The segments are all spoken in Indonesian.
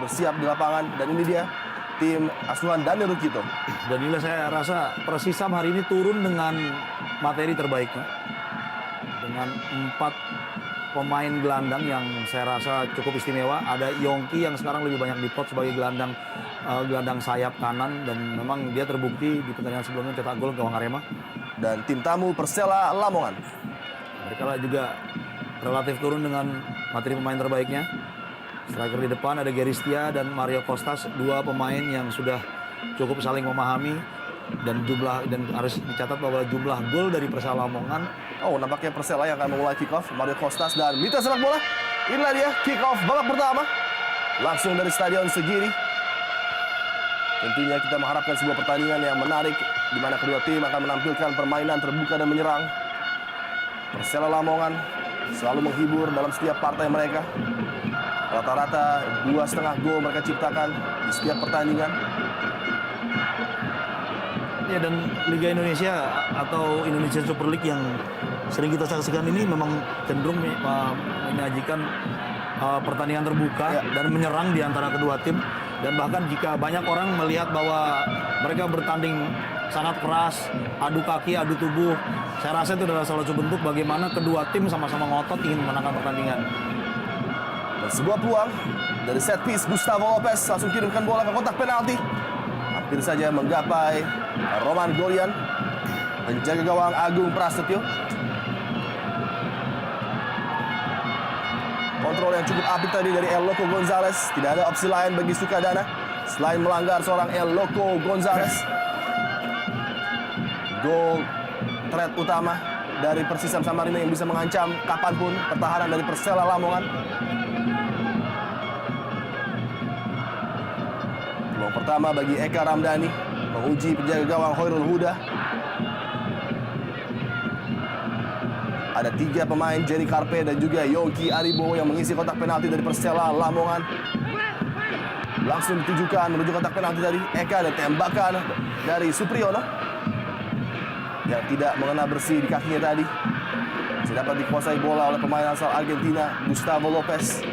bersiap di lapangan. Dan ini dia tim asuhan Daniel Rukito. Dan inilah saya rasa Persisam hari ini turun dengan materi terbaiknya. Dengan 4 pemain gelandang yang saya rasa cukup istimewa. Ada Yongki yang sekarang lebih banyak diplot sebagai gelandang sayap kanan. Dan memang dia terbukti di pertandingan sebelumnya cetak gol gawang Arema. Dan tim tamu Persela Lamongan. Mereka juga relatif turun dengan materi pemain terbaiknya. Striker di depan ada Geristia dan Mario Kostas, 2 pemain yang sudah cukup saling memahami dan harus dicatat bahwa jumlah gol dari Persela Lamongan. Oh, nampaknya Persela yang akan memulai kick off. Mario Kostas dan Mita sepak bola. Inilah dia kick off babak pertama. Langsung dari Stadion Segiri. Tentunya kita mengharapkan sebuah pertandingan yang menarik di mana kedua tim akan menampilkan permainan terbuka dan menyerang. Persela Lamongan selalu menghibur dalam setiap partai mereka. Rata-rata 2,5 gol mereka ciptakan di setiap pertandingan. Ya, dan Liga Indonesia atau Indonesia Super League yang sering kita saksikan ini memang cenderung menyajikan pertandingan terbuka dan menyerang di antara kedua tim. Dan bahkan jika banyak orang melihat bahwa mereka bertanding sangat keras, adu kaki, adu tubuh, saya rasa itu adalah salah satu bentuk bagaimana kedua tim sama-sama ngotot ingin memenangkan pertandingan. Dan sebuah peluang dari set piece, Gustavo Lopez langsung kirimkan bola ke kotak penalti. Hampir saja menggapai Roman Golian, penjaga gawang Agung Prasetyo. Kontrol yang cukup apik tadi dari El Loco Gonzalez. Tidak ada opsi lain bagi Sukadana selain melanggar seorang El Loco Gonzalez. Gol threat utama dari Persisam Samarinda yang bisa mengancam kapanpun pertahanan dari Persela Lamongan. Peluang pertama bagi Eka Ramdhani menguji penjaga gawang Hoirul Huda. Ada 3 pemain, Jerry Karpe dan juga Yongki Aribo yang mengisi kotak penalti dari Persela Lamongan. Langsung ditujukan menuju kotak penalti tadi Eka dan tembakan dari Supriyono yang tidak mengena bersih di kakinya tadi. Masih dapat dikuasai bola oleh pemain asal Argentina, Gustavo Lopez.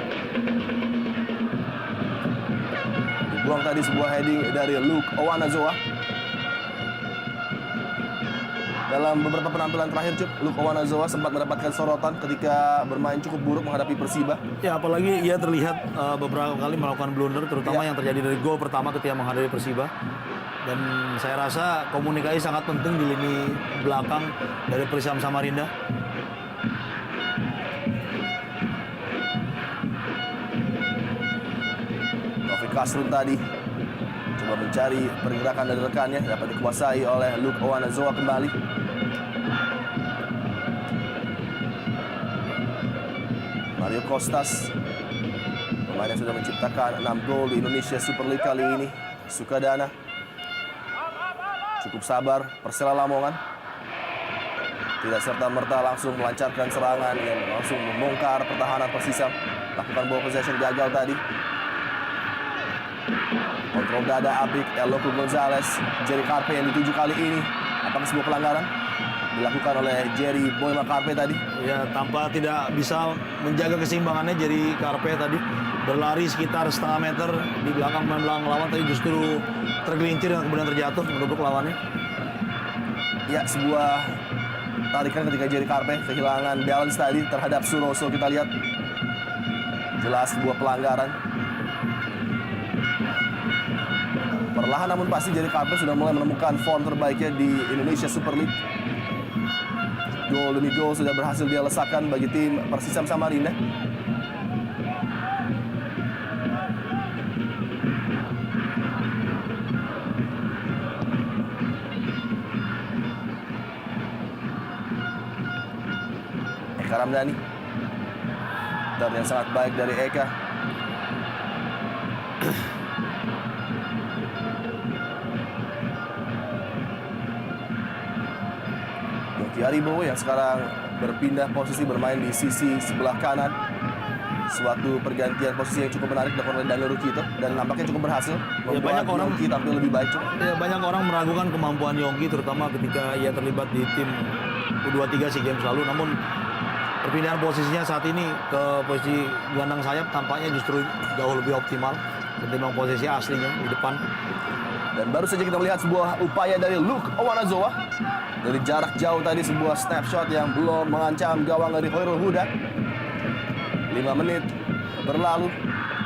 Dibuang tadi sebuah heading dari Luke Owanazoa. Dalam beberapa penampilan terakhir, Luke Owanazoa sempat mendapatkan sorotan ketika bermain cukup buruk menghadapi Persiba. Ya, apalagi ia terlihat beberapa kali melakukan blunder, terutama yang terjadi dari gol pertama ketika menghadapi Persiba. Dan saya rasa komunikasi sangat penting di lini belakang dari Persisam Samarinda. Taufik Kasrun tadi coba mencari pergerakan dari rekannya, dapat dikuasai oleh Luke Owanazoa kembali. Mario Kostas, pemain yang sudah menciptakan 6 gol di Indonesia Super League kali ini. Sukadana cukup sabar. Persela Lamongan tidak serta-merta langsung melancarkan serangan yang langsung membongkar pertahanan Persisam. Lakukan ball possession gagal tadi. Kontrol dada apik El Loco Gonzalez, Jerry Karpe yang dituju kali ini. Apakah sebuah pelanggaran dilakukan oleh Jerry Boyma Karpe tadi? Ya, tanpa tidak bisa menjaga keseimbangannya Jerry Karpe tadi berlari sekitar setengah meter di belakang pemain lawan tadi justru tergelincir dan kemudian terjatuh menuduk lawannya. Ya, sebuah tarikan ketika Jerry Karpe kehilangan balance tadi terhadap Suroso. Kita lihat jelas sebuah pelanggaran. Perlahan namun pasti Jerry Karpe sudah mulai menemukan form terbaiknya di Indonesia Super League. Gol demi gol sudah berhasil dia lesakan bagi tim Persisam Samarinda. Eka Ramdhani. Turn yang sangat baik dari Eka. Yongki Aribo yang sekarang berpindah posisi bermain di sisi sebelah kanan. Suatu pergantian posisi yang cukup menarik dilakukan oleh Daniel Rukito dan nampaknya cukup berhasil membuat banyak orang Yongki tampil lebih baik. Ya, banyak orang meragukan kemampuan Yongki terutama ketika ia terlibat di tim U23 SEA Games lalu. Namun perpindahan posisinya saat ini ke posisi gelandang sayap tampaknya justru jauh lebih optimal. ketimbang posisi aslinya di depan. Dan baru saja kita melihat sebuah upaya dari Luke Owanazoa. Dari jarak jauh tadi sebuah snapshot yang belum mengancam gawang dari Hoirul Huda. 5 menit berlalu.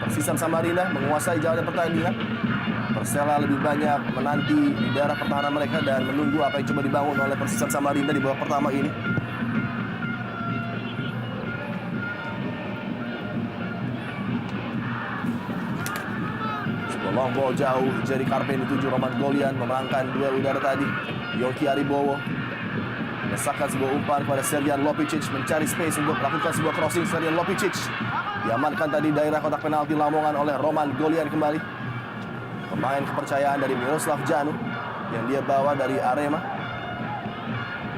Persisam Samarinda menguasai jalannya pertandingan. Persela lebih banyak menanti di daerah pertahanan mereka dan menunggu apa yang coba dibangun oleh Persisam Samarinda di babak pertama ini. Long ball jauh, Jerry Carpe dituju Roman Golian memenangkan duel udara tadi. Yonki Aribowo mesakkan sebuah umpan kepada Serjan Lopicic, mencari space untuk melakukan sebuah crossing. Serjan Lopicic diamankan tadi daerah kotak penalti Lamongan oleh Roman Golian kembali. Pemain kepercayaan dari Miroslav Janu yang dia bawa dari Arema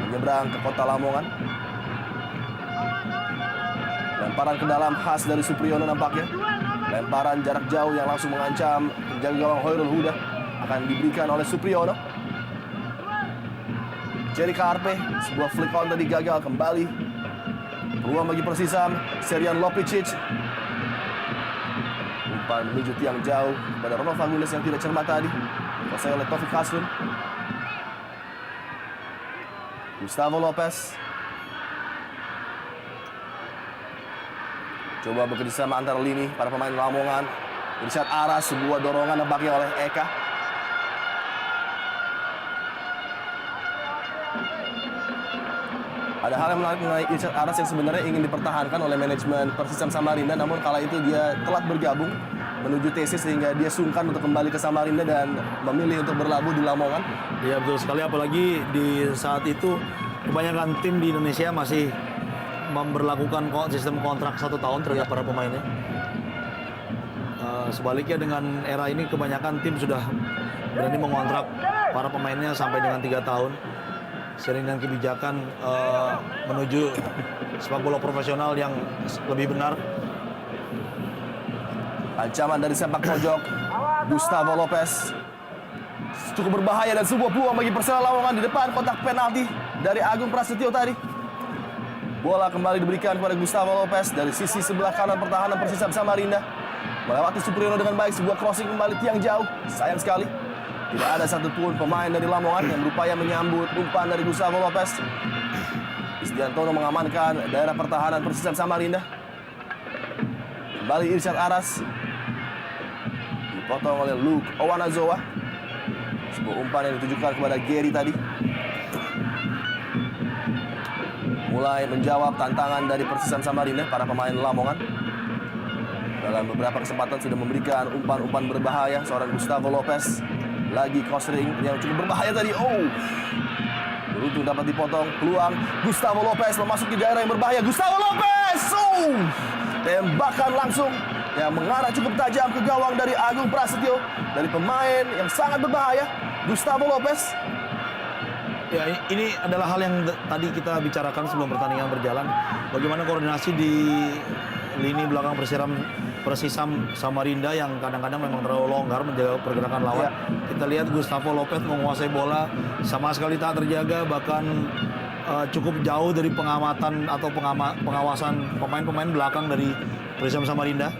menyeberang ke kota Lamongan. Lemparan ke dalam khas dari Supriyono nampaknya. Lemparan jarak jauh yang langsung mengancam penjaga gawang Hoirul Huda akan diberikan oleh Supriyono. Jerry Carpe, sebuah flick on tadi gagal kembali. Peluang bagi Persisam, Serjan Lopicic. Umpan menuju tiang jauh kepada Ronald Fagundes yang tidak cermat tadi. Kuasai oleh Taufik Hasrun. Gustavo Lopez. Coba bekerjasama antar lini para pemain Lamongan. Irsyad Aras, sebuah dorongan nampaknya oleh Eka. Ada hal yang menarik mengenai Irsyad Aras yang sebenarnya ingin dipertahankan oleh manajemen Persisam Samarinda, namun kala itu dia telat bergabung menuju TC sehingga dia sungkan untuk kembali ke Samarinda dan memilih untuk berlabuh di Lamongan. Ya betul sekali, apalagi di saat itu kebanyakan tim di Indonesia masih memberlakukan sistem kontrak 1 tahun terhadap para pemainnya. Sebaliknya dengan era ini kebanyakan tim sudah berani mengontrak para pemainnya sampai dengan 3 tahun. Sering dengan kebijakan menuju sepak bola profesional yang lebih benar. Ancaman dari sepak pojok Gustavo Lopez cukup berbahaya dan sebuah peluang bagi Persela Lamongan di depan kotak penalti dari Agung Prasetyo tadi. Bola kembali diberikan kepada Gustavo Lopez dari sisi sebelah kanan pertahanan Persisam Samarinda. Melewati Supriyono dengan baik, sebuah crossing kembali tiang jauh. Sayang sekali, tidak ada satupun pemain dari Lamongan yang berupaya menyambut umpan dari Gustavo Lopez. Isdiantono mengamankan daerah pertahanan Persisam Samarinda. Kembali Irsyad Aras. Dipotong oleh Luke Owanazoa. Sebuah umpan yang ditujukan kepada Gary tadi. Mulai menjawab tantangan dari Persisam Samarinda para pemain Lamongan. Dalam beberapa kesempatan sudah memberikan umpan-umpan berbahaya. Seorang Gustavo Lopez lagi crossing yang cukup berbahaya tadi. Beruntung dapat dipotong. Peluang Gustavo Lopez memasuki daerah yang berbahaya. Gustavo Lopez, tembakan langsung yang mengarah cukup tajam ke gawang dari Agung Prasetyo dari pemain yang sangat berbahaya, Gustavo Lopez. Ya, ini adalah hal yang tadi kita bicarakan sebelum pertandingan berjalan. Bagaimana koordinasi di lini belakang Persisam Samarinda yang kadang-kadang memang terlalu longgar menjaga pergerakan lawan. Ya. Kita lihat Gustavo Lopez menguasai bola sama sekali tak terjaga, bahkan cukup jauh dari pengamatan atau pengawasan pemain-pemain belakang dari Persisam Samarinda.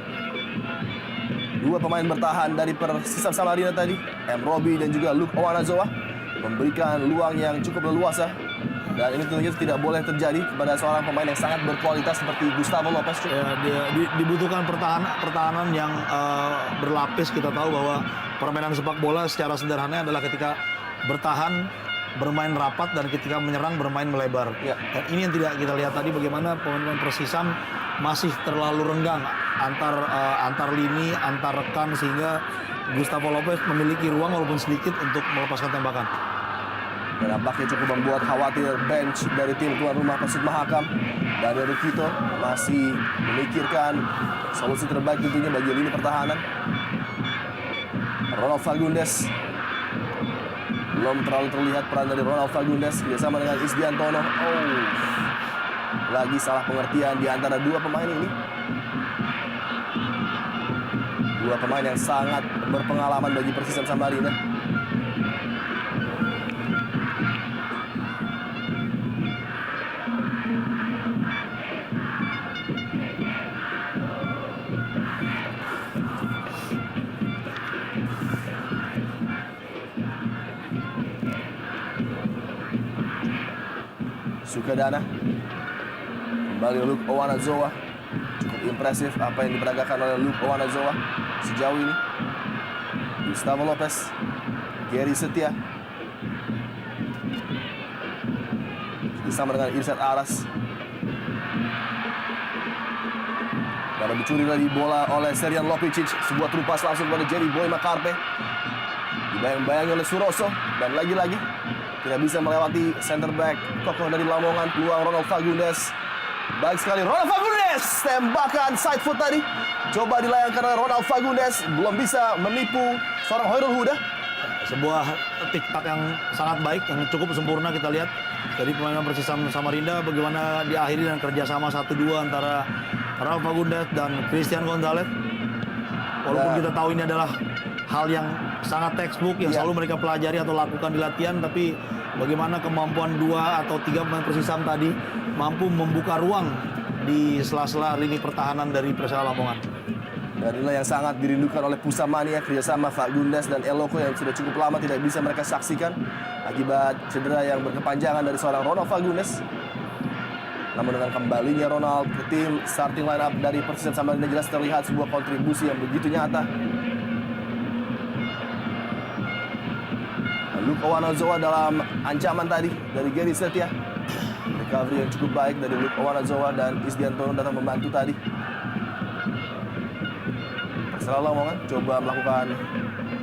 Dua pemain bertahan dari Persisam Samarinda tadi, M. Robi dan juga Luke Owanazoa, memberikan luang yang cukup leluasa. Dan ini tentunya tidak boleh terjadi kepada seorang pemain yang sangat berkualitas seperti Gustavo Lopez. Ya, dibutuhkan pertahanan yang berlapis. Kita tahu bahwa permainan sepak bola secara sederhana adalah ketika bertahan, bermain rapat, dan ketika menyerang bermain melebar. Ya. Dan ini yang tidak kita lihat tadi, bagaimana pemain Persisam masih terlalu renggang antar lini, antar rekan, sehingga Gustavo Lopez memiliki ruang walaupun sedikit untuk melepaskan tembakan. Dan nampaknya cukup membuat khawatir bench dari tim tuan rumah Persib Mahakam. Daniel Rukito masih memikirkan solusi terbaik tentunya bagi lini pertahanan. Ronald Fagundes, belum terlalu terlihat peran dari Ronald Fagundes bersama dengan Isdiantono. Lagi salah pengertian di antara dua pemain ini. Dua pemain yang sangat berpengalaman bagi Persisam Samarinda. Sukadana. Kembali Luke Owanazoa. Cukup impresif apa yang diperagakan oleh Luke Owanazoa sejauh ini. Gustavo Lopez, Gary Setia. Bersama dengan Irsyad Aras. Dan dicuri lagi bola oleh Serjan Lopicic. Sebuah terupas langsung pada Jerry Boy Makarpe. Dibayang-bayangi oleh Suroso. Dan lagi-lagi tidak bisa melewati center back kokoh dari Lamongan. Peluang Ronald Fagundes. Baik sekali Ronald Fagundes. Tembakan side foot tadi. Coba dilayangkan oleh Ronald Fagundes. Belum bisa menipu seorang Hoirul Huda. Sebuah tik-tak yang sangat baik, yang cukup sempurna kita lihat dari pemain Persisam Samarinda. Bagaimana diakhiri dengan kerjasama 1-2 antara Ronald Fagundes dan Christian Gonzalez. Walaupun kita tahu ini adalah hal yang sangat textbook yang selalu mereka pelajari atau lakukan di latihan, tapi bagaimana kemampuan 2 atau 3 pemain Persisam tadi mampu membuka ruang di sela-sela lini pertahanan dari Persela Lamongan. Dan inilah yang sangat dirindukan oleh Pusamania, kerjasama Fagundes dan Eloko yang sudah cukup lama tidak bisa mereka saksikan akibat cedera yang berkepanjangan dari seorang Ronald Fagundes. Namun dengan kembalinya Ronald ke tim starting line up dari Persisam Samarinda jelas terlihat sebuah kontribusi yang begitu nyata. Luke Owanazoa dalam ancaman tadi dari Gary Setia. Recovery yang cukup baik dari Luke Owanazoa dan Isdiantono datang membantu tadi. Persela Lamongan coba melakukan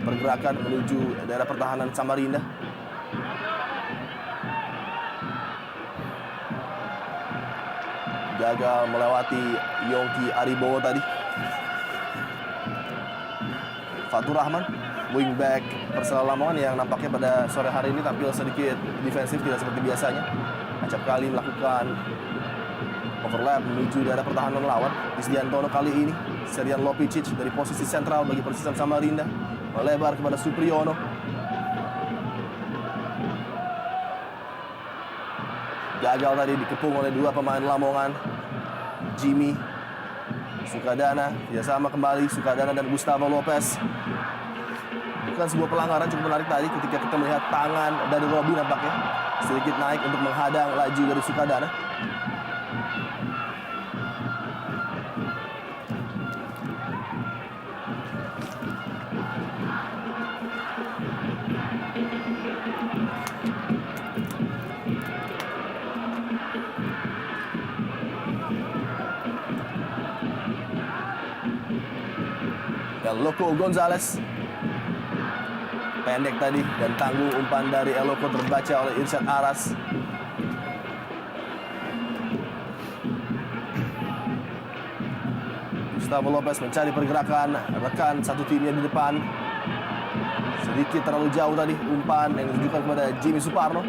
pergerakan menuju daerah pertahanan Samarinda. Gagal melewati Yongki Aribowo tadi. Fatur Rahman, wingback Persela Lamongan yang nampaknya pada sore hari ini tampil sedikit defensif, tidak seperti biasanya. Acap kali melakukan overlap menuju daerah pertahanan lawan. Isdiantono kali ini Serjan Lopicic dari posisi sentral bagi Persisam Samarinda melebar kepada Supriyono. Gagal tadi dikepung oleh 2 pemain Lamongan. Jimmy Sukadana, kerjasama kembali Sukadana dan Gustavo Lopez. Bukan sebuah pelanggaran, cukup menarik tadi ketika kita melihat tangan dari Robby nampaknya sedikit naik untuk menghadang laju dari Sukadana. Eloko Gonzalez pendek tadi dan tanggung umpan dari Eloko terbaca oleh Irsyad Aras. Gustavo Lopez mencari pergerakan rekan satu timnya di depan. Sedikit terlalu jauh tadi umpan yang ditujukan kepada Jimmy Suparno.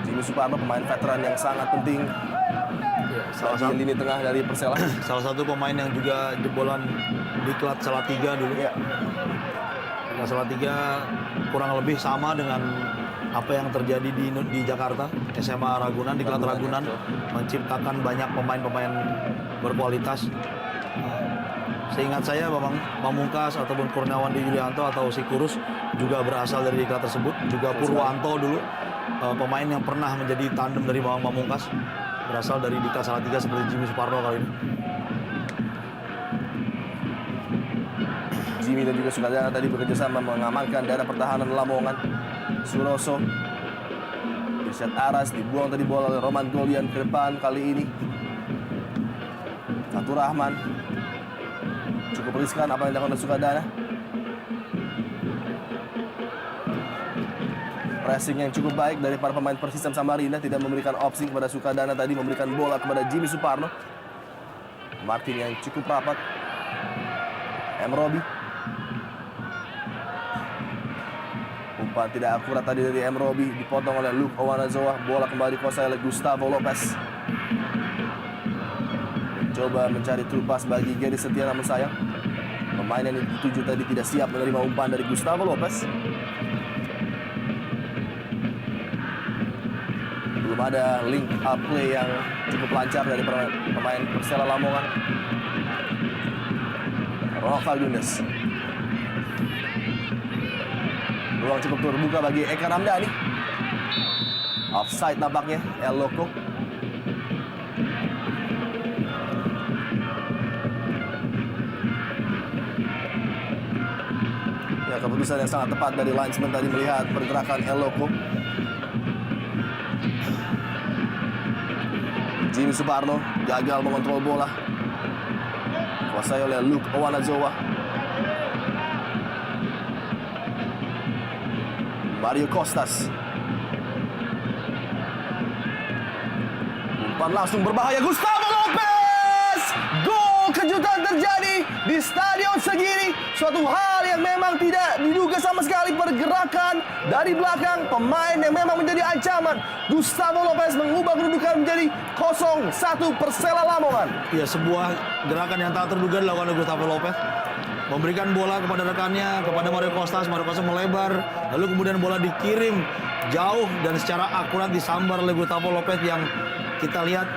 Jimmy Suparno pemain veteran yang sangat penting. Salah satu lini tengah dari Persela. Salah satu pemain yang juga jebolan di Klat Salatiga dulu. Ya. Klat Salatiga kurang lebih sama dengan apa yang terjadi di Jakarta, SMA Ragunan, di Klat Ragunan, menciptakan banyak pemain-pemain berkualitas. Seingat saya Bambang Pamungkas ataupun Kurniawan Di Yulianto atau si Kurus juga berasal dari Diklat tersebut. Juga Purwanto dulu, pemain yang pernah menjadi tandem dari Bambang Pamungkas, berasal dari Diklat Salatiga seperti Jimmy Suparno kali ini. Jimmy dan juga Sukadana tadi bekerjasama mengamankan daerah pertahanan Lamongan. Suroso, Irsyad Aras dibuang tadi bola oleh Roman Golian ke depan kali ini. Fatur Rahman cukup riskan apa yang dilakukan oleh Sukadana. Pressing yang cukup baik dari para pemain Persisam Samarinda, tidak memberikan opsi kepada Sukadana tadi, memberikan bola kepada Jimmy Suparno. Marking yang cukup rapat. M. Robby. Umpan tidak akurat tadi dari M. Robby, dipotong oleh Luke Owanazoa. Bola kembali dikuasai oleh Gustavo Lopez. Coba mencari trupas bagi Gary Setia, namun sayang pemain yang dituju tadi tidak siap menerima umpan dari Gustavo Lopez. Belum ada link up play yang cukup lancar dari pemain Persela Lamongan. Ronald Fagundes. Ruang cukup terbuka bagi Eka Ramdhani. Offside nampaknya, El Loco. Ya, keputusan yang sangat tepat dari linesman tadi melihat pergerakan El Loco. Jimmy Suparno gagal mengontrol bola. Kuasai oleh Luke Owanazoa. Mario Costas. Umpan langsung berbahaya, Gustavo Lopez! Gol kejutan terjadi di Stadion Segiri. Suatu hal yang memang tidak diduga sama sekali, pergerakan dari belakang pemain yang memang menjadi ancaman. Gustavo Lopez mengubah kedudukan menjadi 0-1 Persela Lamongan. Ya, sebuah gerakan yang tak terduga dilakukan oleh Gustavo Lopez. Memberikan bola kepada rekannya, kepada Mario Costas. Mario Costas melebar, lalu kemudian bola dikirim jauh dan secara akurat disambar oleh Gustavo Lopez yang kita lihat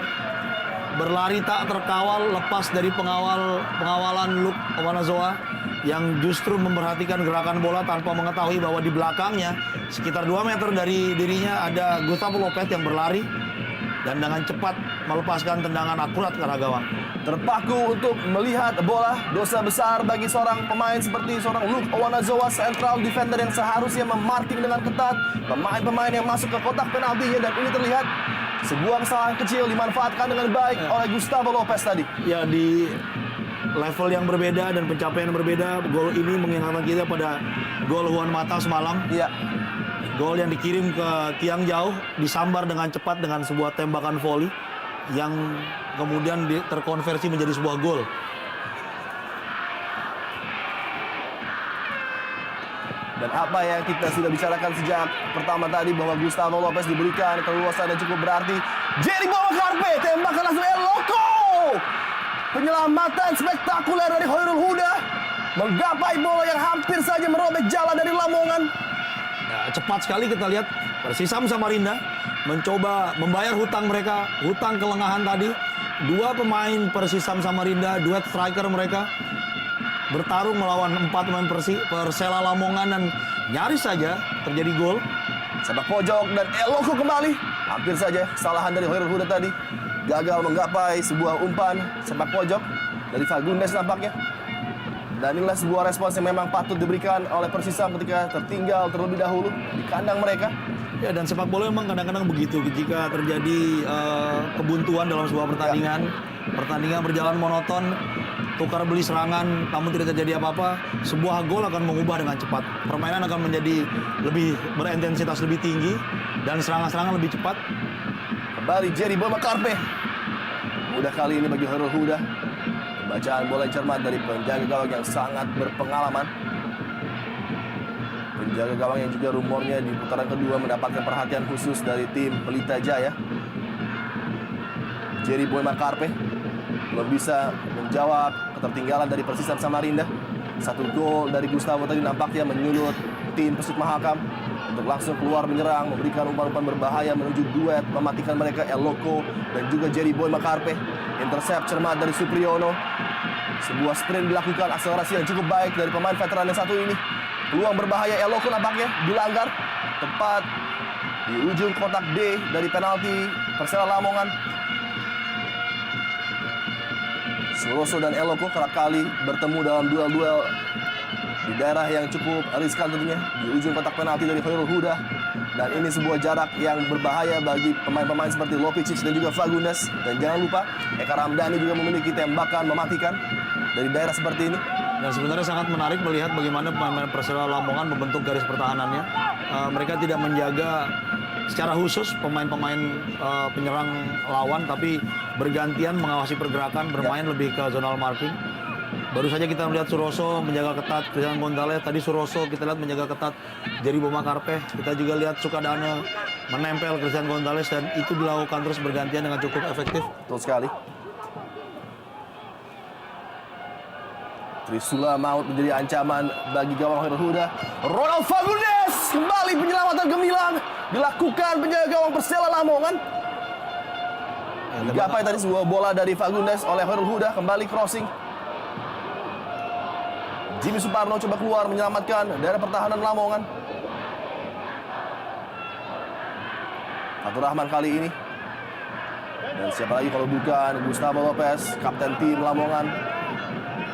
berlari tak terkawal lepas dari pengawalan Luke Owanazoa yang justru memperhatikan gerakan bola tanpa mengetahui bahwa di belakangnya sekitar 2 meter dari dirinya ada Gustavo Lopez yang berlari dan dengan cepat melepaskan tendangan akurat ke arah gawang. Terpaku untuk melihat bola, dosa besar bagi seorang pemain seperti seorang Luke Owanazoa, central defender yang seharusnya memarking dengan ketat pemain-pemain yang masuk ke kotak penaltinya, dan ini terlihat sebuah kesalahan kecil dimanfaatkan dengan baik oleh Gustavo Lopez tadi. Ya, di level yang berbeda dan pencapaian yang berbeda, gol ini mengingatkan kita pada gol Juan Mata semalam. Iya. Gol yang dikirim ke tiang jauh, disambar dengan cepat dengan sebuah tembakan volley yang kemudian terkonversi menjadi sebuah gol. Dan apa yang kita sudah bicarakan sejak pertama tadi, bahwa Gustavo Lopez diberikan keluasan yang cukup berarti. Jerry Carpe, tembakan langsung El Loco. Penyelamatan spektakuler dari Khairul Huda menggapai bola yang hampir saja merobek jalan dari Lamongan. Ya, cepat sekali kita lihat Persisam Samarinda mencoba membayar hutang mereka, hutang kelengahan tadi. 2 pemain Persisam Samarinda, duet striker mereka, bertarung melawan 4 pemain Persela Lamongan dan nyaris saja terjadi gol. Sepak pojok dan El Loco kembali. Hampir saja kesalahan dari Khairul Huda tadi gagal menggapai sebuah umpan sepak pojok dari Fagundes nampaknya. Dan inilah sebuah respons yang memang patut diberikan oleh Persisam ketika tertinggal terlebih dahulu di kandang mereka. Ya, dan sepak bola memang kadang-kadang begitu. Jika terjadi kebuntuan dalam sebuah pertandingan, pertandingan berjalan monoton, tukar beli serangan, namun tidak terjadi apa-apa, sebuah gol akan mengubah dengan cepat. Permainan akan menjadi lebih berintensitas lebih tinggi dan serangan-serangan lebih cepat. Kembali Jerry Carpe. Mudah kali ini bagi Khairul Huda. Pembacaan bola yang cermat dari penjaga gawang yang sangat berpengalaman. Penjaga gawang yang juga rumornya di putaran kedua mendapatkan perhatian khusus dari tim Pelita Jaya. Jerry Carpe belum bisa menjawab ketertinggalan dari Persisam Samarinda. 1 gol dari Gustavo tadi nampaknya menyulut tim Persib Mahakam untuk langsung keluar menyerang, memberikan umpan-umpan berbahaya menuju duet mematikan mereka, El Loco dan juga Jerry Carpe. Intercept cermat dari Supriyono. Sebuah sprint dilakukan, akselerasi yang cukup baik dari pemain veteran yang satu ini. Peluang berbahaya El Loco nampaknya dilanggar tepat di ujung kotak D dari penalti Persela Lamongan. Suroso dan El Loco kerap kali bertemu dalam duel-duel di daerah yang cukup riskan tentunya, di ujung kotak penalti dari Khairul Huda. Dan ini sebuah jarak yang berbahaya bagi pemain-pemain seperti Lopicic dan juga Fagundes. Dan jangan lupa, Eka Ramdhani juga memiliki tembakan mematikan dari daerah seperti ini. Dan sebenarnya sangat menarik melihat bagaimana pemain Persela Lamongan membentuk garis pertahanannya. Mereka tidak menjaga secara khusus pemain-pemain penyerang lawan, tapi bergantian mengawasi pergerakan, bermain lebih ke zonal marking. Baru saja kita melihat Suroso menjaga ketat Christian Gonzalez. Tadi Suroso kita lihat menjaga ketat Jerry Carpe. Kita juga lihat Sukadana menempel Christian Gonzalez, dan itu dilakukan terus bergantian dengan cukup efektif. Betul sekali. Trisula maut menjadi ancaman bagi gawang Khairul Huda. Ronald Fagundes kembali, penyelamatan gemilang dilakukan penjaga gawang Persela Lamongan. Digapai tadi sebuah bola dari Fagundes oleh Khairul Huda, kembali crossing. Jimmy Suparno coba keluar menyelamatkan daerah pertahanan Lamongan. Fatur Rahman kali ini. Dan siapa lagi kalau bukan Gustavo Lopez, kapten tim Lamongan.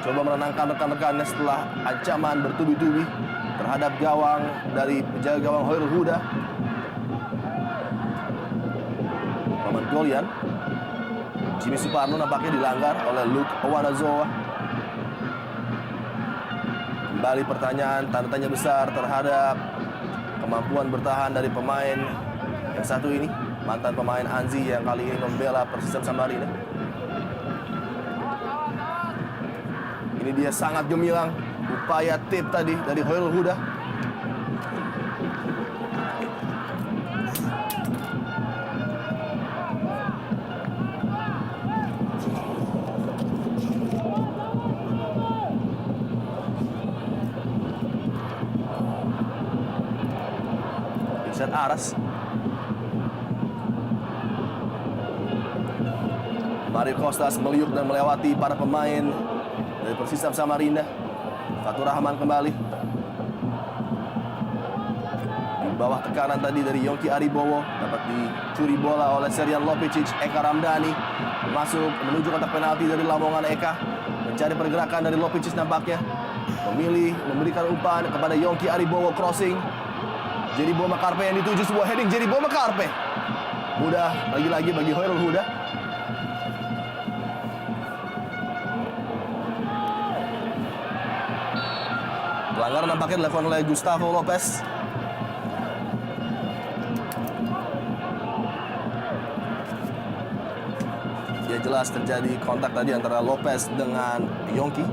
Coba menenangkan rekan-rekannya setelah ancaman bertubi-tubi terhadap gawang dari penjaga gawang Hoirul Huda. Maman Golian. Jimmy Suparno nampaknya dilanggar oleh Luke Owanazoa. Kembali pertanyaan, tanda tanya besar terhadap kemampuan bertahan dari pemain yang satu ini. Mantan pemain Anzi yang kali ini membela Persisam Samarinda. Ini dia sangat gemilang upaya tip tadi dari Hoirul Huda. Vincent Aras. Mario Costas meliuk dan melewati para pemain dari Persisam Samarinda. Fatur Rahman kembali. Di bawah tekanan tadi dari Yongki Aribowo. Dapat dicuri bola oleh Serjan Lopicic. Eka Ramdhani masuk menuju kotak penalti dari Lamongan. Eka mencari pergerakan dari Lopicic nampaknya. Memilih memberikan umpan kepada Yongki Aribowo, crossing. Jeribo Makarpe yang dituju sebuah heading. Jeribo Makarpe. Mudah lagi-lagi bagi Hoirul Huda. Pelanggaran nampaknya dilakukan oleh Gustavo Lopez. Ya jelas terjadi kontak tadi antara Lopez dengan Yongki.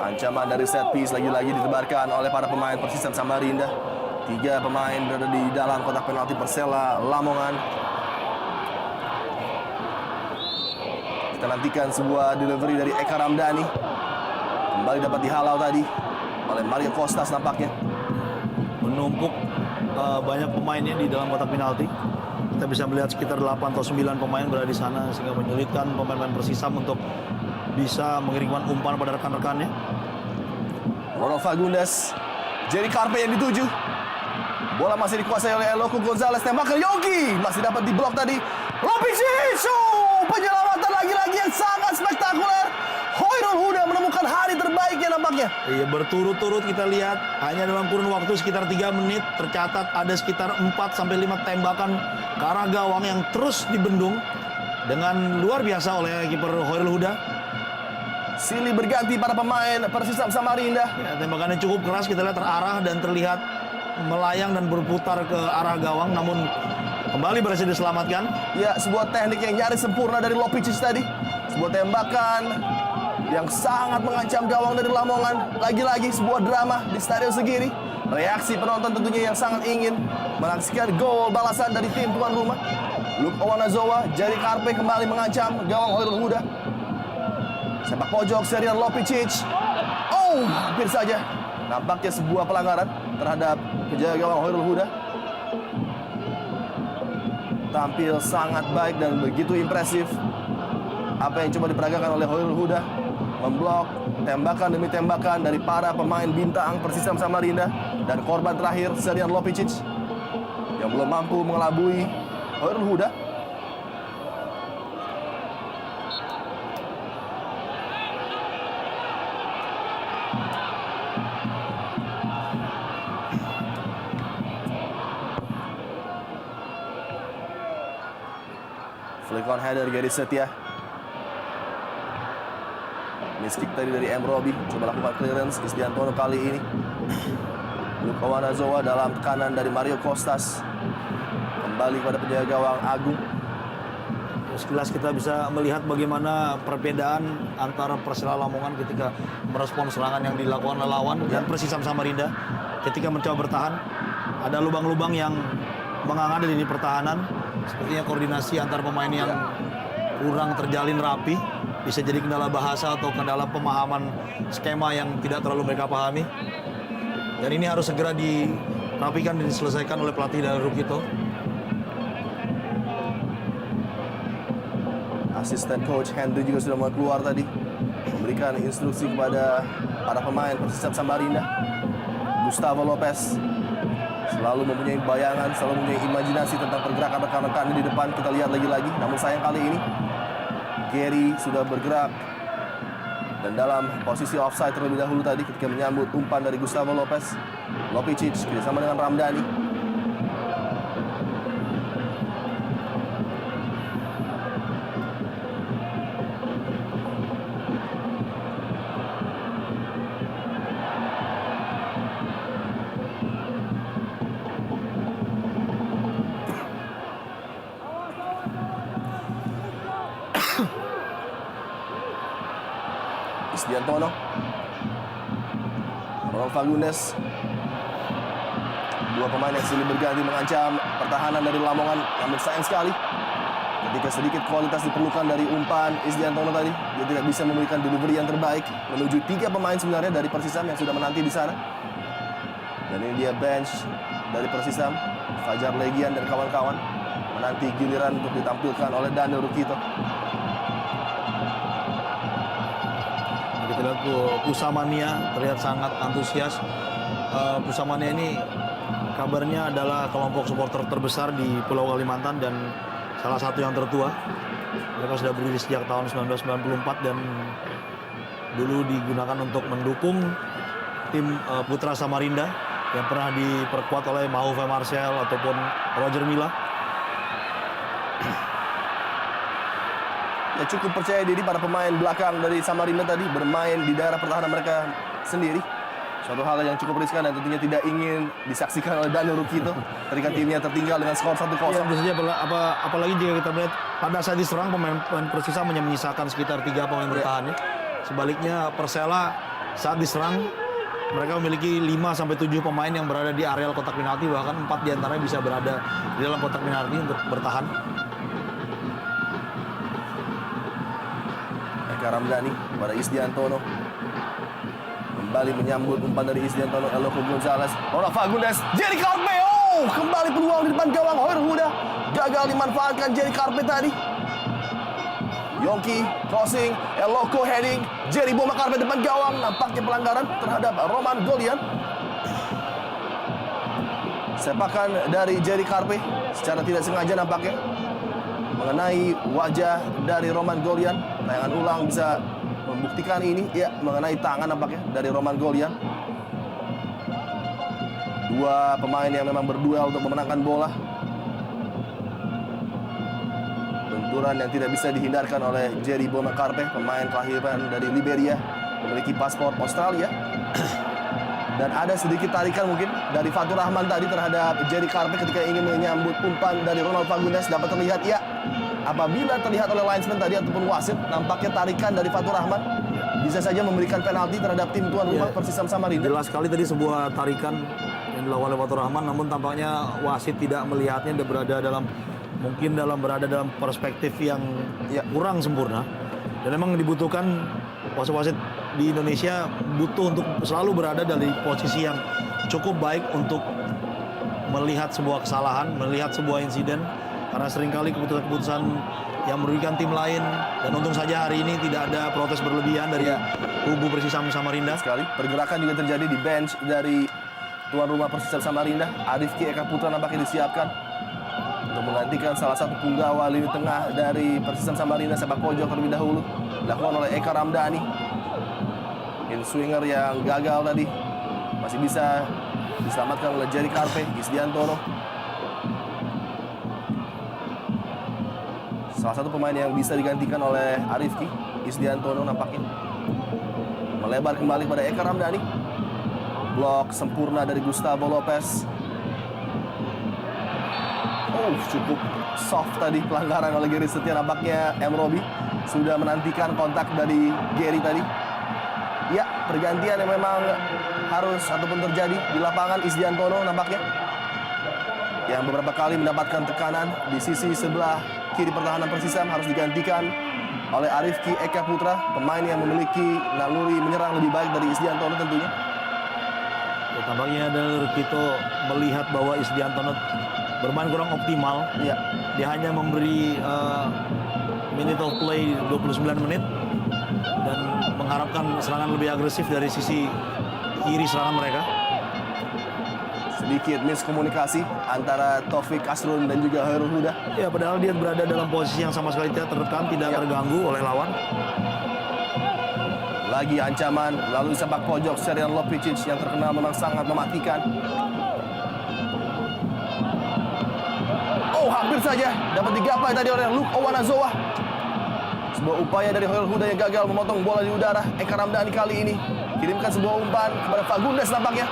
Ancaman dari set piece lagi-lagi ditebarkan oleh para pemain Persisam Samarinda. 3 pemain berada di dalam kotak penalti Persela Lamongan. Kita nantikan sebuah delivery dari Eka Ramdhani. Kembali dapat dihalau tadi oleh Mario Costas nampaknya. Menumpuk banyak pemainnya di dalam kotak penalti. Kita bisa melihat sekitar 8 atau 9 pemain berada di sana sehingga menyulitkan pemain-pemain Persisam untuk bisa mengirimkan umpan pada rekan-rekannya. Ronald Fagundes, Jerry Carpe yang dituju. Bola masih dikuasai oleh Eloko Gonzalez. Tembakan Yongki masih dapat diblok tadi. Lopicic, penyelamatan lagi-lagi yang sangat spektakuler. Hoirul Huda menemukan hari terbaiknya nampaknya. Iya, berturut-turut kita lihat hanya dalam kurun waktu sekitar 3 menit tercatat ada sekitar 4-5 tembakan ke arah gawang yang terus dibendung dengan luar biasa oleh kiper Hoirul Huda. Silih berganti para pemain Persisam Samarinda. Ya, tembakannya cukup keras, kita lihat terarah dan terlihat melayang dan berputar ke arah gawang, namun kembali berhasil diselamatkan. Ya, sebuah teknik yang nyaris sempurna dari Lopicic tadi. Sebuah tembakan yang sangat mengancam gawang dari Lamongan. Lagi-lagi sebuah drama di Stadion Segiri. Reaksi penonton tentunya yang sangat ingin menyaksikan gol balasan dari tim tuan rumah. Luke Owanazoa, Jerry Carpe kembali mengancam gawang Hoirul Huda. Sepak pojok Serjan Lopicic. Oh, hampir saja. Nampaknya sebuah pelanggaran terhadap penjaga gawang Hoirul Huda. Tampil sangat baik dan begitu impresif apa yang coba diperagakan oleh Hoirul Huda. Memblok tembakan demi tembakan dari para pemain bintang Persisam Samarinda. Dan korban terakhir Serjan Lopicic yang belum mampu mengelabui Hoirul Huda. Flick on header Gary Setia. Miskick tadi dari M. Robi. Coba lakukan clearance Isdiantono kali ini. Luke Owanazoa dalam tekanan dari Mario Costas. Kembali kepada penjaga gawang Agung. Sekilas kita bisa melihat bagaimana perbedaan antara Persela Lamongan ketika merespon serangan yang dilakukan oleh lawan dan Persisam Samarinda ketika mencoba bertahan. Ada lubang-lubang yang menganga di lini pertahanan. Sepertinya koordinasi antar pemain yang kurang terjalin rapi. Bisa jadi kendala bahasa atau kendala pemahaman skema yang tidak terlalu mereka pahami. Dan ini harus segera dirapikan dan diselesaikan oleh pelatih dari Rukito. Asisten coach Henry juga sudah mulai keluar tadi, memberikan instruksi kepada para pemain Persisam Samarinda. Gustavo Lopez selalu mempunyai bayangan, selalu mempunyai imajinasi tentang pergerakan rekan-rekannya di depan. Kita lihat lagi-lagi, namun sayang kali ini Gary sudah bergerak dan dalam posisi offside terlebih dahulu tadi ketika menyambut umpan dari Gustavo Lopez. Lopicic kerjasama dengan Ramdhani. Isdiantono, Ronald Fagundes, dua pemain yang silih berganti mengancam pertahanan dari Lamongan. Namun sayang sekali ketika sedikit kualitas diperlukan dari umpan Isdiantono tadi, dia tidak bisa memberikan delivery yang terbaik menuju 3 pemain sebenarnya dari Persisam yang sudah menanti di sana. Dan ini dia bench dari Persisam, Fajar Legian dan kawan-kawan menanti giliran untuk ditampilkan oleh Daniel Rukito. Kita lihat Pusamania terlihat sangat antusias. Pusamania ini kabarnya adalah kelompok supporter terbesar di Pulau Kalimantan dan salah satu yang tertua. Mereka sudah berdiri sejak tahun 1994 dan dulu digunakan untuk mendukung tim Putra Samarinda yang pernah diperkuat oleh Mauve Marcel ataupun Roger Milla. Ya, cukup percaya diri para pemain belakang dari Samarinda tadi bermain di daerah pertahanan mereka sendiri. Suatu hal yang cukup riskan dan tentunya tidak ingin disaksikan oleh Daniel Rukito ketika timnya tertinggal dengan skor 1-0. Ya, tentu saja apalagi jika kita melihat pada saat diserang pemain Persisam hanya menyisakan sekitar 3 pemain bertahan. Ya. Sebaliknya Persela saat diserang mereka memiliki 5-7 pemain yang berada di areal kotak penalti, bahkan 4 diantaranya bisa berada di dalam kotak penalti untuk bertahan. Eka Ramdhani kepada Isdiantono, kembali menyambut umpan dari Isdiantono. Eloko Gonzalez, Ronald Fagundes, Jerry Carpe. Oh, kembali peluang di depan gawang. Hoyer Huda gagal dimanfaatkan Jerry Carpe tadi. Yongki crossing, Eloko heading, Jerry Boma Carpe depan gawang. Nampaknya pelanggaran terhadap Roman Golian. Sepakan dari Jerry Carpe secara tidak sengaja nampaknya mengenai wajah dari Roman Golian. Tayangan ulang bisa membuktikan ini. Ya, mengenai tangan nampaknya dari Roman Golian. Dua pemain yang memang berduel untuk memenangkan bola. Benturan yang tidak bisa dihindarkan oleh Jerry Boma Carpe, pemain kelahiran dari Liberia, memiliki paspor Australia. Dan ada sedikit tarikan mungkin dari Fatur Rahman tadi terhadap Jerry Carpe ketika ingin menyambut umpan dari Ronald Fagundes. Dapat terlihat, ya, apabila terlihat oleh linesman tadi ataupun wasit, nampaknya tarikan dari Fatur Rahman bisa saja memberikan penalti terhadap tim tuan rumah Persisam Samarinda. Jelas sekali tadi sebuah tarikan yang dilakukan oleh Fatur Rahman, namun tampaknya wasit tidak melihatnya, dia berada dalam perspektif yang kurang sempurna. Dan memang dibutuhkan wasit-wasit di Indonesia butuh untuk selalu berada dari posisi yang cukup baik untuk melihat sebuah kesalahan, melihat sebuah insiden. Karena seringkali keputusan-keputusan yang merugikan tim lain. Dan untung saja hari ini tidak ada protes berlebihan dari kubu Persisam Samarinda. Sekali pergerakan juga terjadi di bench dari tuan rumah Persisam Samarinda. Arifki Eka Putra nampaknya disiapkan untuk menggantikan salah satu punggawa lini tengah dari Persisam Samarinda, sepak pojok terlebih dahulu dilakukan oleh Eka Ramdhani. In swinger yang gagal tadi masih bisa diselamatkan oleh Jerry Carpe. Isdiantono, salah satu pemain yang bisa digantikan oleh Arifki. Isdiantono nampaknya melebar kembali pada Eka Ramdhani. Blok sempurna dari Gustavo Lopez. Oh, cukup soft tadi pelanggaran oleh Gary Setia. Nampaknya M. Robi sudah menantikan kontak dari Gary tadi. Ya, pergantian yang memang harus ataupun terjadi di lapangan. Isdiantono nampaknya yang beberapa kali mendapatkan tekanan di sisi sebelah kiri pertahanan Persisam harus digantikan oleh Arifki Eka Putra, pemain yang memiliki naluri menyerang lebih baik dari Isdiantono tentunya. Ya, tampaknya Daniel Rukito melihat bahwa Isdiantono bermain kurang optimal. Ya. Dia hanya memberi minute of play 29 menit dan mengharapkan serangan lebih agresif dari sisi kiri serangan mereka. Sedikit miskomunikasi antara Taufik Kasrun dan juga Khairul Huda. Ya, padahal dia berada dalam posisi yang sama sekali tidak tertekan, tidak terganggu oleh lawan. Lagi ancaman lalu sepak pojok Serjan Lopicic yang terkenal memang sangat mematikan. Oh, hampir saja dapat digapai tadi oleh Luke Owanazoa. Sebuah upaya dari Khairul Huda yang gagal memotong bola di udara. Eka Ramdhani kali ini kirimkan sebuah umpan kepada Fagundes nampaknya.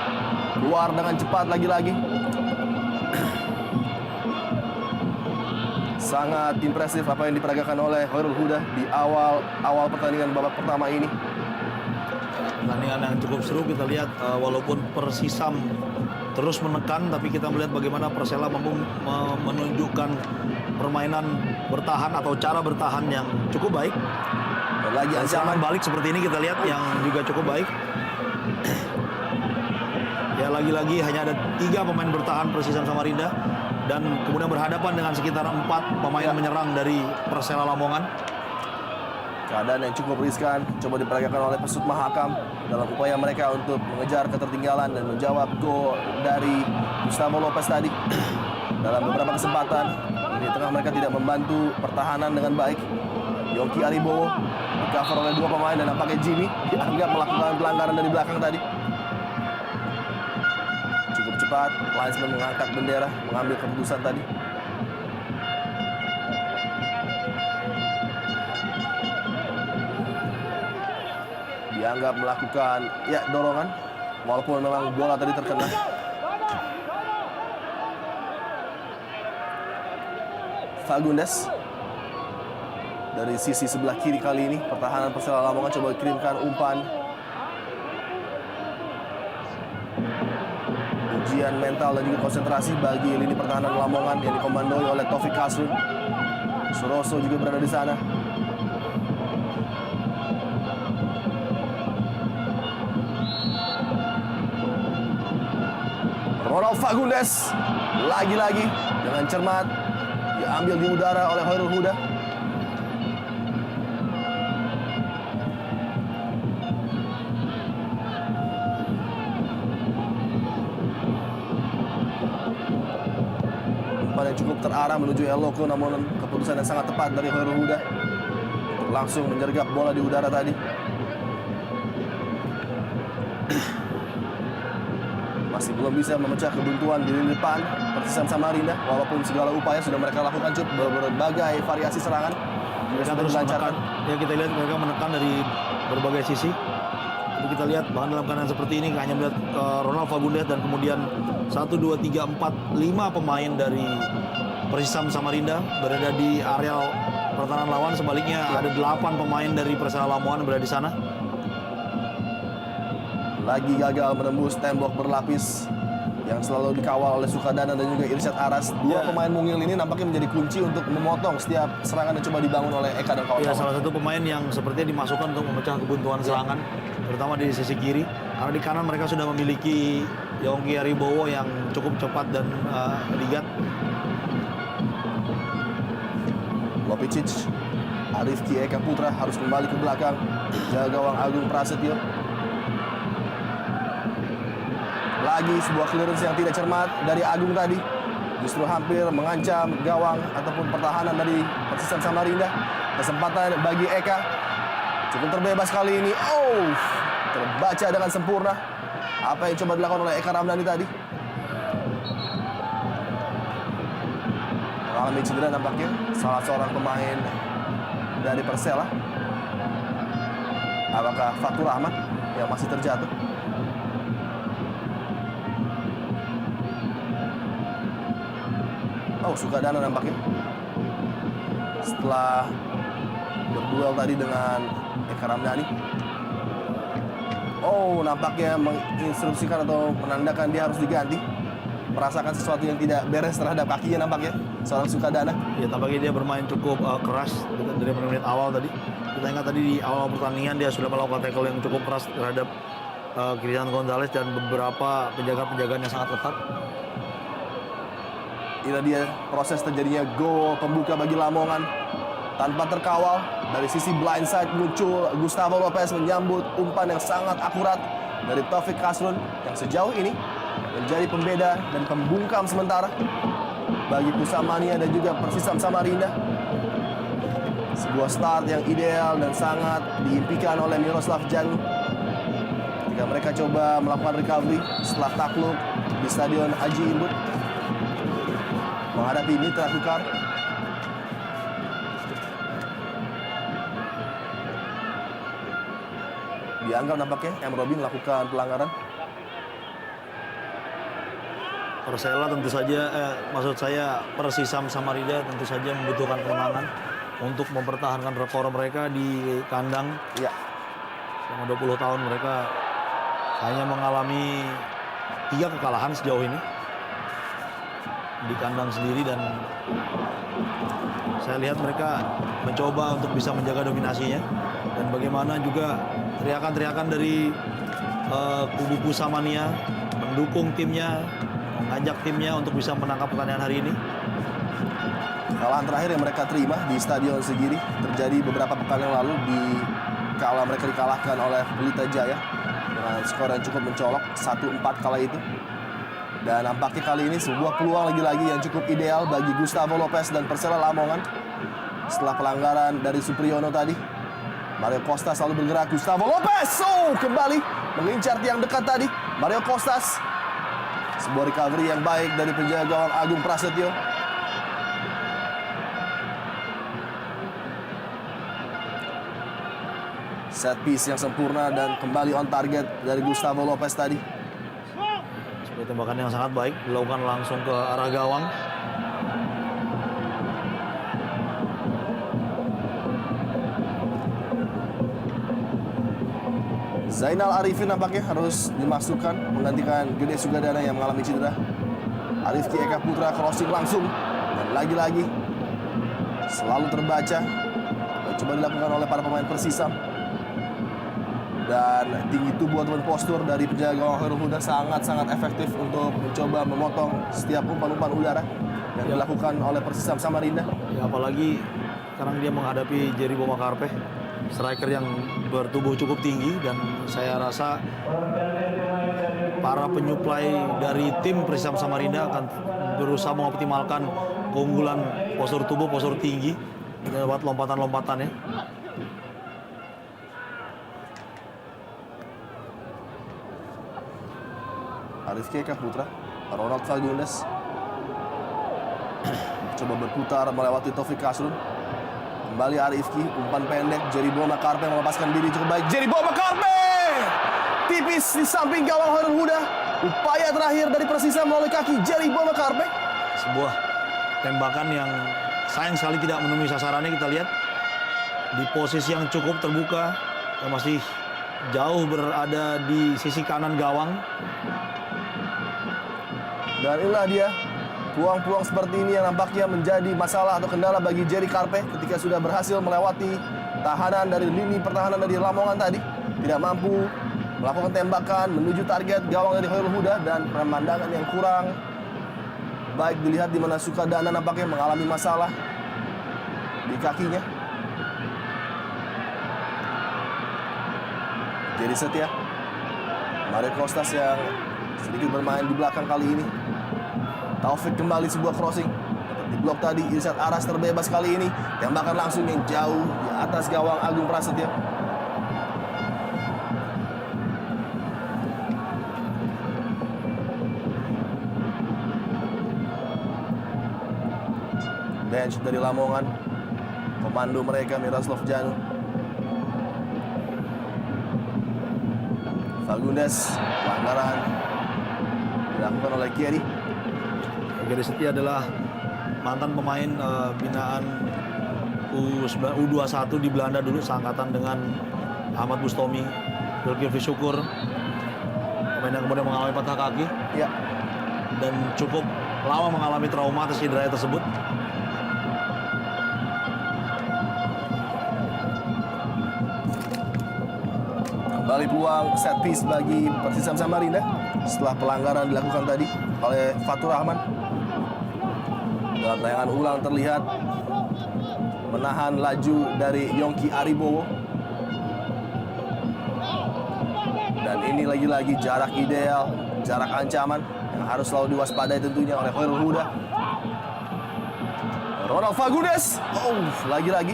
Keluar dengan cepat lagi-lagi. Sangat impresif apa yang diperagakan oleh Khairul Huda di awal pertandingan babak pertama ini. Pertandingan yang cukup seru, kita lihat walaupun Persisam terus menekan, tapi kita melihat bagaimana Persela mampu menunjukkan permainan bertahan atau cara bertahan yang cukup baik. Dan lagi Dan ancaman serangan balik seperti ini kita lihat yang juga cukup baik. Ya, lagi-lagi hanya ada 3 pemain bertahan Persisam Samarinda dan kemudian berhadapan dengan sekitar 4 pemain menyerang dari Persela Lamongan. keadaan yang cukup riskan coba diperagakan oleh Pesut Mahakam dalam upaya mereka untuk mengejar ketertinggalan dan menjawab gol dari Gustavo Lopez tadi. Dalam beberapa kesempatan di tengah mereka tidak membantu pertahanan dengan baik. Yongki Aribowo di cover oleh 2 pemain dan nampaknya Jimmy dianggap melakukan pelanggaran dari belakang tadi. Cukup cepat linesman mengangkat bendera, mengambil keputusan tadi. Dianggap melakukan dorongan walaupun memang bola tadi terkena. Fagundes dari sisi sebelah kiri kali ini pertahanan Persela Lamongan coba kirimkan umpan. Ujian mental dan juga konsentrasi bagi lini pertahanan Lamongan yang dikomandoi oleh Taufik Kasrun. Suroso juga berada di sana. Ronald Fagundes lagi-lagi dengan cermat diambil di udara oleh Khairul Huda. Umpan yang cukup terarah menuju El Loco, namun keputusan yang sangat tepat dari Khairul Huda untuk langsung menyergap bola di udara tadi. Masih belum bisa memecah kebuntuan di lini depan Persisam Samarinda, walaupun segala upaya sudah mereka lakukan berbagai variasi serangan juga Mereka sudah terus dilancarkan. menekan. Ya, kita lihat mereka menekan dari berbagai sisi. Jadi kita lihat bahkan dalam keadaan seperti ini hanya melihat Ronald Fagundes dan kemudian 1, 2, 3, 4, 5 pemain dari Persisam Samarinda berada di area pertahanan lawan. Sebaliknya ada 8 pemain dari Persela Lamongan berada di sana. Lagi gagal menembus tembok berlapis yang selalu dikawal oleh Sukadana dan juga Irsyad Aras. Dua pemain mungil ini nampaknya menjadi kunci untuk memotong setiap serangan yang coba dibangun oleh Eka dan kawan-kawan. Ya, salah satu pemain yang sepertinya dimasukkan untuk memecah kebuntuan serangan, terutama di sisi kiri. Karena di kanan mereka sudah memiliki Yongki Aribowo yang cukup cepat dan ligat. Lopicic, Arifki Eka Putra harus kembali ke belakang, jaga gawang Agung Prasetyo. Lagi sebuah clearance yang tidak cermat dari Agung tadi. Justru hampir mengancam gawang ataupun pertahanan dari Persisam Samarinda. Kesempatan bagi Eka. Cukup terbebas kali ini. Oh, terbaca dengan sempurna apa yang coba dilakukan oleh Eka Ramdhani tadi. Mengalami cedera nampaknya salah seorang pemain dari Persela. Apakah Fatur Rahman yang masih terjatuh? Oh, Sukadana nampaknya setelah berduel tadi dengan Eka Ramdhani. Oh, nampaknya menginstruksikan atau menandakan dia harus diganti. Merasakan sesuatu yang tidak beres terhadap kakinya nampaknya seorang Sukadana. Ya, tampaknya dia bermain cukup keras dari menit awal tadi. Kita ingat tadi di awal pertandingan dia sudah melakukan tackle yang cukup keras terhadap Christian Gonzalez dan beberapa penjagaan yang sangat ketat. Inilah dia proses terjadinya gol pembuka bagi Lamongan tanpa terkawal. Dari sisi blindside muncul Gustavo Lopez menyambut umpan yang sangat akurat dari Taufik Kasrun yang sejauh ini menjadi pembeda dan pembungkam sementara bagi Pusamania dan juga Persisam Samarinda. Sebuah start yang ideal dan sangat diimpikan oleh Miroslav Janu ketika mereka coba melakukan recovery setelah takluk di Stadion Haji Imbut menghadapi Mitra Kukar. Dianggap nampaknya M. Robin melakukan pelanggaran. Persela tentu saja, maksud saya Persisam Samarinda tentu saja membutuhkan kemenangan untuk mempertahankan rekor mereka di kandang. Ya. Selama 20 tahun mereka hanya mengalami 3 kekalahan sejauh ini di kandang sendiri, dan saya lihat mereka mencoba untuk bisa menjaga dominasinya. Dan bagaimana juga teriakan-teriakan dari kubu Pusamania mendukung timnya, mengajak timnya untuk bisa menangkap pertandingan hari ini. Kekalahan terakhir yang mereka terima di Stadion Segiri terjadi beberapa pekan yang lalu di kala mereka dikalahkan oleh Pelita Jaya dengan skor yang cukup mencolok 1-4 kala itu. Dan nampaknya kali ini sebuah peluang lagi-lagi yang cukup ideal bagi Gustavo Lopez dan Persela Lamongan. Setelah pelanggaran dari Supriyono tadi, Mario Costas selalu bergerak. Gustavo Lopez kembali mengincar tiang dekat tadi. Mario Costas, sebuah recovery yang baik dari penjaga gawang Agung Prasetyo. Set piece yang sempurna dan kembali on target dari Gustavo Lopez tadi. Sebuah tembakan yang sangat baik dilakukan langsung ke arah gawang. Zainal Arifin nampaknya harus dimasukkan menggantikan Gede Sugadana yang mengalami cedera. Arifki Eka Putra crossing langsung dan lagi-lagi selalu terbaca yang coba dilakukan oleh para pemain Persisam. Dan tinggi tubuh ataupun postur dari penjaga gawang Khairul Huda sangat-sangat efektif untuk mencoba memotong setiap umpan-umpan udara yang dilakukan oleh Persisam Samarinda. Ya, apalagi sekarang dia menghadapi Jerry Bomakarpe, striker yang bertubuh cukup tinggi, dan saya rasa para penyuplai dari tim Persisam Samarinda akan berusaha mengoptimalkan keunggulan postur tubuh, postur tinggi lewat lompatan-lompatannya. Arifki Eka Putra, Ronald Fagundes coba berputar melewati Taufik Kasrun. Kembali Arifki, umpan pendek, Jerry Bomakarpe melepaskan diri cukup baik. Jerry Bomakarpe tipis di samping gawang Khairul Huda. Upaya terakhir dari Persisam melalui kaki Jerry Bomakarpe. Sebuah tembakan yang sayang sekali tidak menemui sasarannya. Kita lihat di posisi yang cukup terbuka, yang masih jauh berada di sisi kanan gawang. Dan inilah dia peluang-peluang seperti ini yang nampaknya menjadi masalah atau kendala bagi Jerry Karpe ketika sudah berhasil melewati tahanan dari lini pertahanan dari Lamongan tadi. Tidak mampu melakukan tembakan menuju target gawang dari Khairul Huda, dan pemandangan yang kurang baik dilihat di mana Sukadana nampaknya mengalami masalah di kakinya. Jerry Setia, Mario Costas yang sedikit bermain di belakang kali ini. Taufik kembali sebuah crossing. Di blok tadi, Irsad Aras terbebas kali ini. Tembakan langsung yang jauh di atas gawang Agung Prasetyo. Bench dari Lamongan. Komando mereka Miroslav Janu. Fagundes, pelanggaran dilakukan oleh Kieri. Gede Setia adalah mantan pemain binaan U21 di Belanda dulu, seangkatan dengan Ahmad Bustomi, Zulkifli Syukur. Pemain yang kemudian mengalami patah kaki. Ya. Dan cukup lama mengalami trauma atas cedera tersebut. Kembali peluang set piece bagi Persisam Samarinda setelah pelanggaran dilakukan tadi oleh Fatur Rahman. Dalam tayangan ulang terlihat menahan laju dari Yongki Aribowo. Dan ini lagi-lagi jarak ideal, jarak ancaman yang harus selalu diwaspadai tentunya oleh Khairul Huda. Ronald Fagundes, lagi-lagi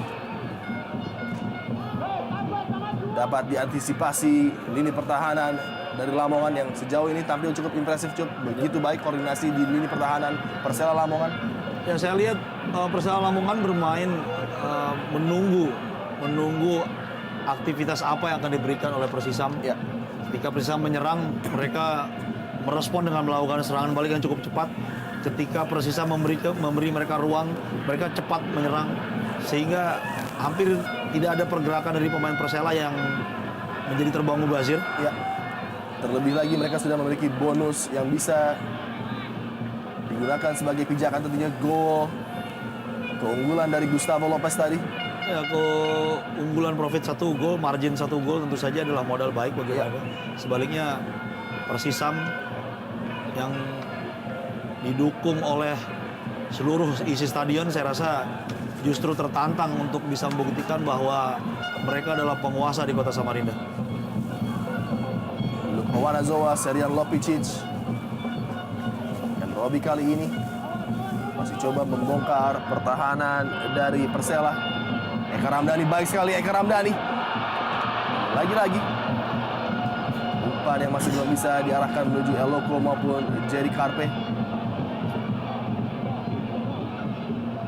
dapat diantisipasi lini pertahanan dari Lamongan yang sejauh ini tampil cukup impresif, begitu baik koordinasi di lini pertahanan Persela Lamongan. Ya, saya lihat Persela Lamongan bermain menunggu aktivitas apa yang akan diberikan oleh Persisam. Ya. Ketika Persisam menyerang, mereka merespon dengan melakukan serangan balik yang cukup cepat. Ketika Persisam memberi mereka ruang, mereka cepat menyerang, sehingga hampir tidak ada pergerakan dari pemain Persela yang menjadi terbang mubazir. Ya. Terlebih lagi mereka sudah memiliki bonus yang bisa digunakan sebagai pijakan, tentunya gol keunggulan dari Gustavo Lopez tadi. Ya, keunggulan profit 1 gol, margin 1 gol tentu saja adalah modal baik bagi mereka. Sebaliknya Persisam yang didukung oleh seluruh isi stadion, saya rasa justru tertantang untuk bisa membuktikan bahwa mereka adalah penguasa di kota Samarinda. Wanazoa, Serian Lopicic, dan Robi kali ini masih coba membongkar pertahanan dari Persela. Eka Ramdhani, baik sekali Eka Ramdhani. Lagi-lagi umpan yang masih belum bisa diarahkan menuju Eloko maupun Jerry Carpe.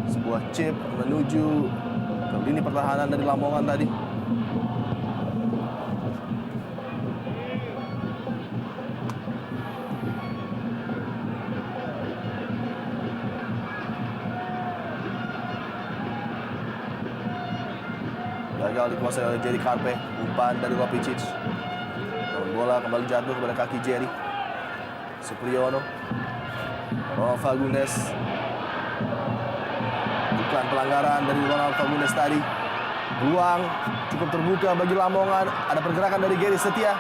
Sebuah chip menuju ke lini pertahanan dari Lamongan tadi. Gagal dikuasai oleh Jerry Carpe. Umpan dari Lopicic. Namun bola kembali jatuh kepada kaki Jerry. Supriyono. Ronald Fagundes. Bukan pelanggaran dari Ronald Fagundes tadi. Ruang cukup terbuka bagi Lamongan. Ada pergerakan dari Gary Setia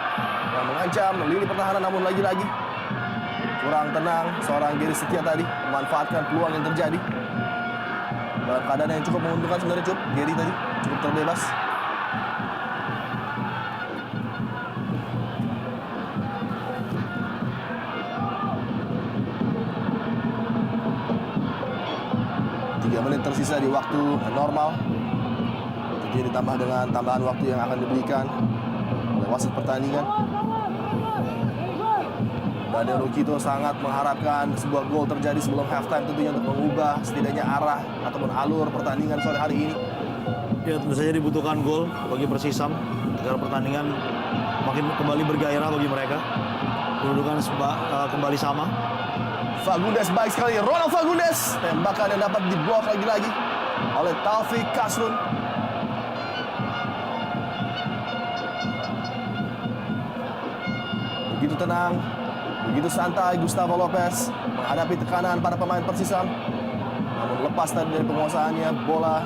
yang mengancam lini pertahanan, namun lagi-lagi kurang tenang seorang Gary Setia tadi memanfaatkan peluang yang terjadi. Dalam keadaan yang cukup menguntungkan sebenarnya Gary tadi cukup terbebas. Menit tersisa di waktu normal. Tentunya ditambah dengan tambahan waktu yang akan diberikan oleh wasit pertandingan. Daniel Rukito sangat mengharapkan sebuah gol terjadi sebelum halftime, tentunya untuk mengubah setidaknya arah ataupun alur pertandingan sore hari ini. Ya, tentu saja dibutuhkan gol bagi Persisam agar pertandingan makin kembali bergairah bagi mereka. Kedudukan kembali sama. Fagundes, baik sekali Ronald Fagundes. Tembakan yang dapat diblok lagi-lagi oleh Taufik Kasrun. Begitu tenang, begitu santai Gustavo Lopez menghadapi tekanan para pemain Persisam. Namun lepas tadi dari penguasaannya, bola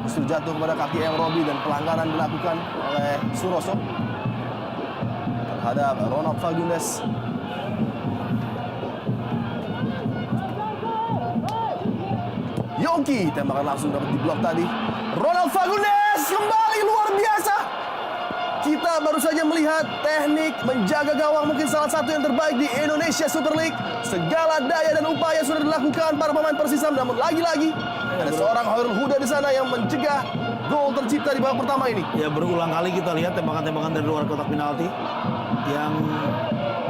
justru jatuh kepada kaki M. Robi dan pelanggaran dilakukan oleh Suroso terhadap Ronald Fagundes. Yongki, tembakan langsung dapat diblok tadi. Ronald Fagundes kembali luar biasa. Kita baru saja melihat teknik menjaga gawang mungkin salah satu yang terbaik di Indonesia Super League. Segala daya dan upaya sudah dilakukan para pemain Persisam, namun lagi-lagi ada seorang Khairul Huda di sana yang mencegah gol tercipta di babak pertama ini. Ya, berulang kali kita lihat tembakan-tembakan dari luar kotak penalti yang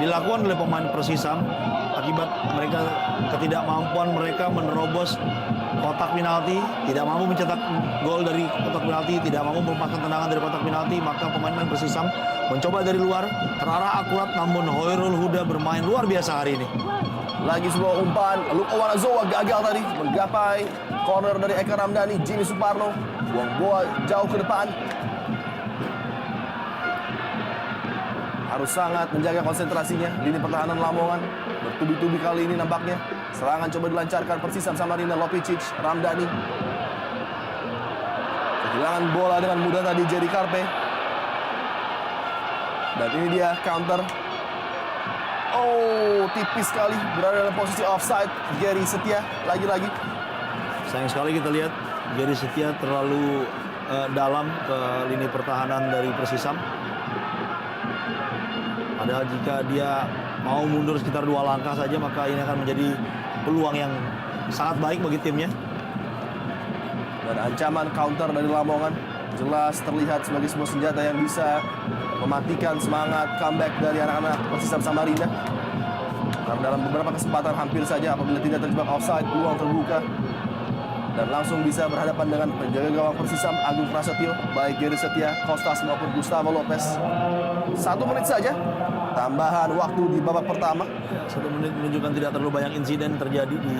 dilakukan oleh pemain Persisam akibat mereka ketidakmampuan mereka menerobos kotak penalti, tidak mampu mencetak gol dari kotak penalti, tidak mampu melepaskan tendangan dari kotak penalti, maka pemain-pemain Persisam mencoba dari luar, terarah akurat, namun Khairul Huda bermain luar biasa hari ini. Lagi sebuah umpan, Luke Wanazoa gagal tadi menggapai corner dari Eka Ramdhani. Jimmy Suparno buang bola jauh ke depan. Harus sangat menjaga konsentrasinya lini pertahanan Lamongan. Bertubi-tubi kali ini nampaknya. Serangan coba dilancarkan Persisam Samarinda. Lopicic, Ramdhani. Kehilangan bola dengan mudah tadi Jerry Carpe. Dan ini dia counter. Oh, tipis sekali berada dalam posisi offside. Gary Setia lagi-lagi. Sayang sekali kita lihat Gary Setia terlalu dalam ke lini pertahanan dari Persisam. Padahal jika dia mau mundur sekitar 2 langkah saja, maka ini akan menjadi peluang yang sangat baik bagi timnya. Dan ancaman counter dari Lamongan jelas terlihat sebagai sebuah senjata yang bisa mematikan semangat comeback dari anak-anak Persisam Samarinda. Karena dalam beberapa kesempatan hampir saja apabila tidak terjebak offside, peluang terbuka. Dan langsung bisa berhadapan dengan penjaga gawang Persisam, Agung Prasetyo, baik Gary Setia, Kostas maupun Gustavo Lopez. 1 menit saja tambahan waktu di babak pertama. 1 menit menunjukkan tidak terlalu banyak insiden terjadi di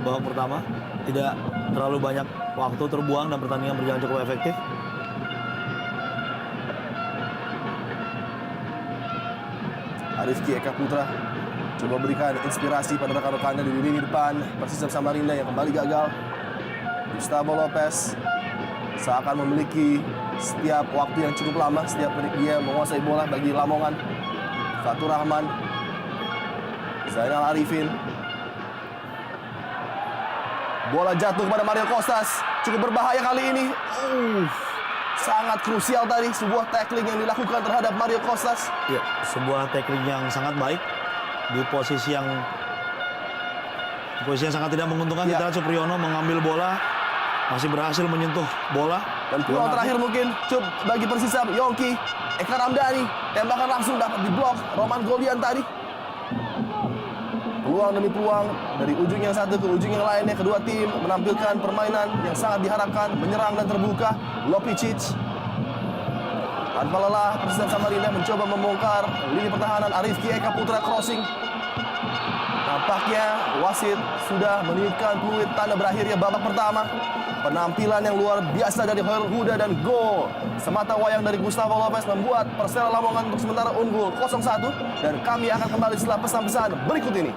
babak pertama. Tidak terlalu banyak waktu terbuang dan pertandingan berjalan cukup efektif. Arifki Eka Putra coba berikan inspirasi pada rekan-rekannya di lini depan Persisam Samarinda yang kembali gagal. Gustavo Lopez seakan memiliki setiap waktu yang cukup lama, setiap menit dia menguasai bola bagi Lamongan. Fatur Rahman, Zainal Arifin. Bola jatuh kepada Mario Kostas, cukup berbahaya kali ini. Sangat krusial tadi sebuah tackling yang dilakukan terhadap Mario Kostas. Ya, sebuah tackling yang sangat baik di posisi yang sangat tidak menguntungkan. Ya. Kita lihat Supriyono mengambil bola, masih berhasil menyentuh bola. Dan peluang terakhir mungkin Cup bagi Persisam, Yongki, Eka Ramdhani, tembakan langsung dapat diblok Roman Golian tadi. Peluang demi peluang dari ujung yang satu ke ujung yang lainnya, kedua tim menampilkan permainan yang sangat diharapkan, menyerang dan terbuka. Lopicic tanpa lelah Persisam Samarinda mencoba membongkar lini pertahanan. Arifki Eka Putra crossing. Nampaknya wasit sudah meniupkan peluit tanda berakhirnya babak pertama. Penampilan yang luar biasa dari Hoyrul Huda dan gol semata wayang dari Gustavo Lopez membuat Persela Lamongan untuk sementara unggul 0-1. Dan kami akan kembali setelah pesan-pesan berikut ini.